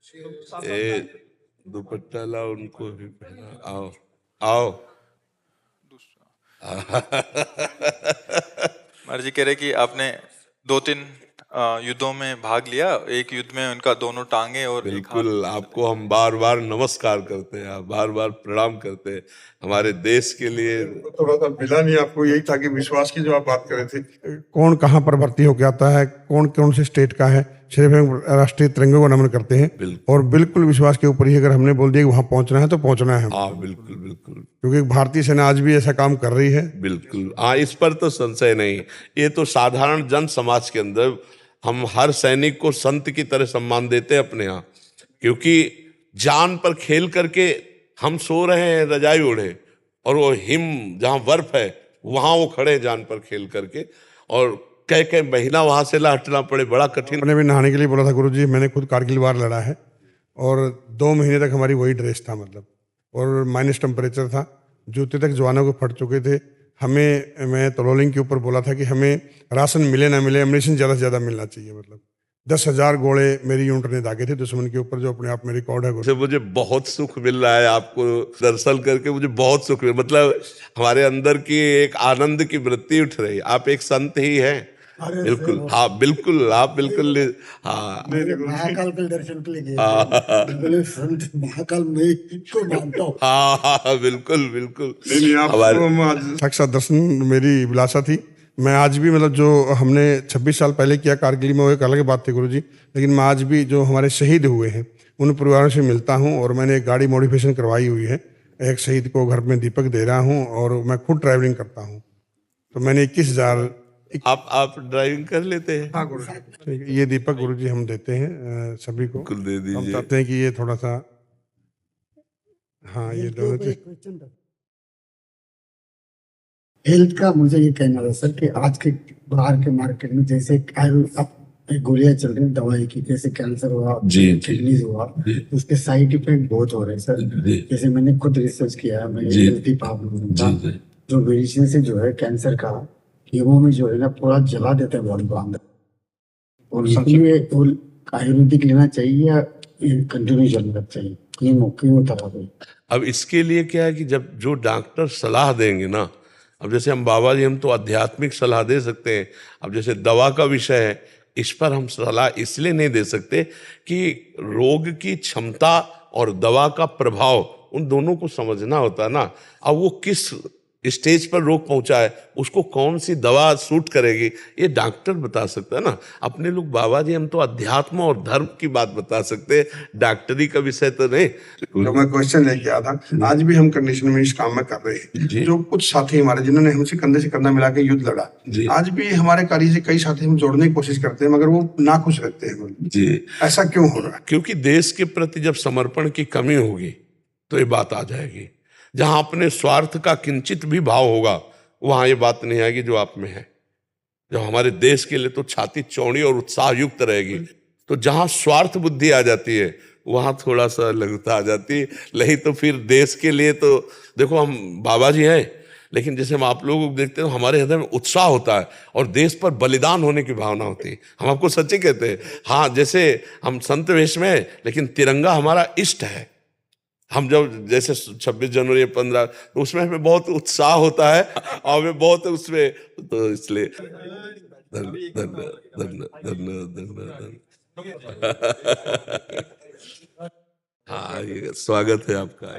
ए दुपट्टा ला, उनको भी पहना। आओ आओ। महाराज जी कह रहे कि आपने 2-3 युद्धों में भाग लिया, एक युद्ध में उनका दोनों टांगे और एक हाथ। बिल्कुल, आपको हम बार बार नमस्कार करते हैं, आप बार बार प्रणाम करते हैं हमारे देश के लिए। थोड़ा सा मिला नहीं आपको, यही था कि विश्वास की जो आप बात कर रहे थे, कौन कहाँ पर भर्ती होकर आता है, कौन कौन से स्टेट का है, सिर्फ हम राष्ट्रीय तिरंगे को नमन करते हैं और बिल्कुल विश्वास के ऊपर ही अगर हमने बोल दिया कि वहां पहुंचना है तो पहुंचना है। हाँ बिल्कुल बिल्कुल, क्योंकि भारतीय सेना आज भी ऐसा काम कर रही है। बिल्कुल हाँ, इस पर तो संशय नहीं। ये तो साधारण जन समाज के अंदर हम हर सैनिक को संत की तरह सम्मान देते हैं अपने यहाँ, क्योंकि जान पर खेल करके हम सो रहे हैं रजाई ओढ़े, और वो हिम जहाँ बर्फ है वहां वो खड़े जान पर खेल करके, और कई महीना वहां से हटना पड़े, बड़ा कठिन। मैंने भी नहाने के लिए बोला था गुरुजी, मैंने खुद कारगिल वार लड़ा है और 2 महीने तक हमारी वही ड्रेस था, मतलब, और माइनस टेम्परेचर था, जूते तक जवानों को फट चुके थे। हमें, मैं तलोलिंग के ऊपर बोला था कि हमें राशन मिले ना मिले, एम्यूनिशन ज़्यादा से ज़्यादा मिलना चाहिए। मतलब 10,000 गोले मेरी यूनिट ने दागे थे दुश्मन के ऊपर, जो अपने आप में रिकॉर्ड है। से मुझे बहुत सुख मिल रहा है, आपको दर्शन करके मुझे बहुत सुख मिल, मतलब हमारे अंदर की एक आनंद की वृत्ति उठ रही। आप एक संत ही हैं। बिल्कुल हाँ, बिल्कुल आप बिल्कुल हाँ, महाकाल के दर्शन के लिए गए, संत महाकाल में इसको मानता हूँ। हाँ बिल्कुल बिल्कुल। साक्षात दर्शन मेरी अभिलाषा थी। मैं आज भी, मतलब जो हमने 26 साल पहले किया कारगिल में, वो एक अलग बात थी गुरुजी, लेकिन मैं आज भी जो हमारे शहीद हुए हैं उन परिवारों से मिलता हूँ, और मैंने एक गाड़ी मॉडिफिकेशन करवाई हुई है, एक शहीद को घर में दीपक दे रहा हूँ, और मैं खुद ड्राइविंग करता हूँ। तो मैंने 21,000। आप ड्राइविंग कर लेते हैं? हाँ गुरुजी, ये दीपक गुरुजी हम देते हैं सभी को। बिल्कुल दे दीजिए। हम चाहते हैं कि ये थोड़ा सा, हाँ ये दोनों चीज। हेल्थ का मुझे ये कहना था सर कि आज के बाहर के मार्केट में जैसे गोलियां चल रही दवाई की, जैसे कैंसर हुआ, किडनीज हुआ, उसके साइड इफेक्ट बहुत हो रहे हैं सर। जैसे मैंने खुद रिसर्च किया है, मैं हेल्थी प्रॉब्लम था, जो मेडिसिन से जो है कैंसर का कीमो में जो है ना पूरा जला देता है बॉडी को अंदर, और इसलिए आयुर्वेदिक लेना चाहिए या कंटिन्यू चलना चाहिए कीमो थेरेपी? अब इसके लिए क्या है कि जब जो डॉक्टर सलाह देंगे ना, अब जैसे हम बाबा जी, हम तो आध्यात्मिक सलाह दे सकते हैं। अब जैसे दवा का विषय है, इस पर हम सलाह इसलिए नहीं दे सकते कि रोग की क्षमता और दवा का प्रभाव, उन दोनों को समझना होता है ना। अब वो किस स्टेज पर रोग पहुंचा है, उसको कौन सी दवा सूट करेगी, ये डॉक्टर बता सकता है ना। अपने लोग बाबा जी हम तो अध्यात्म और धर्म की बात बता सकते हैं, डॉक्टरी का विषय तो नहीं। तो मैं क्वेश्चन लेके आया था, आज भी हम कंडीशन में इस काम में कर रहे हैं। जो कुछ साथी हमारे जिन्होंने हमसे कंधे से कंधा मिला के युद्ध लड़ा, आज भी हमारे कार्य से कई साथी हम जोड़ने की कोशिश करते हैं, मगर वो नाखुश रहते हैं जी। ऐसा क्यों हो रहा है? क्योंकि देश के प्रति जब समर्पण की कमी होगी तो ये बात आ जाएगी। जहां अपने स्वार्थ का किंचित भी भाव होगा, वहां ये बात नहीं आएगी जो आप में है। जब हमारे देश के लिए तो छाती चौड़ी और उत्साह युक्त रहेगी, तो जहां स्वार्थ बुद्धि आ जाती है वहां थोड़ा सा लघुता आ जाती है। नहीं तो फिर देश के लिए तो देखो, हम बाबा जी हैं, लेकिन जैसे हम आप लोगों को देखते हैं हमारे हृदय में उत्साह होता है और देश पर बलिदान होने की भावना होती है। हम आपको सच्ची कहते हैं। हाँ, जैसे हम संत वेश में हैं, लेकिन तिरंगा हमारा इष्ट है। हम जब जैसे 26 जनवरी 15, तो उसमें हमें बहुत उत्साह होता है और हमें बहुत उसमें, तो इसलिए धन्यवाद। हाँ, ये स्वागत है आपका।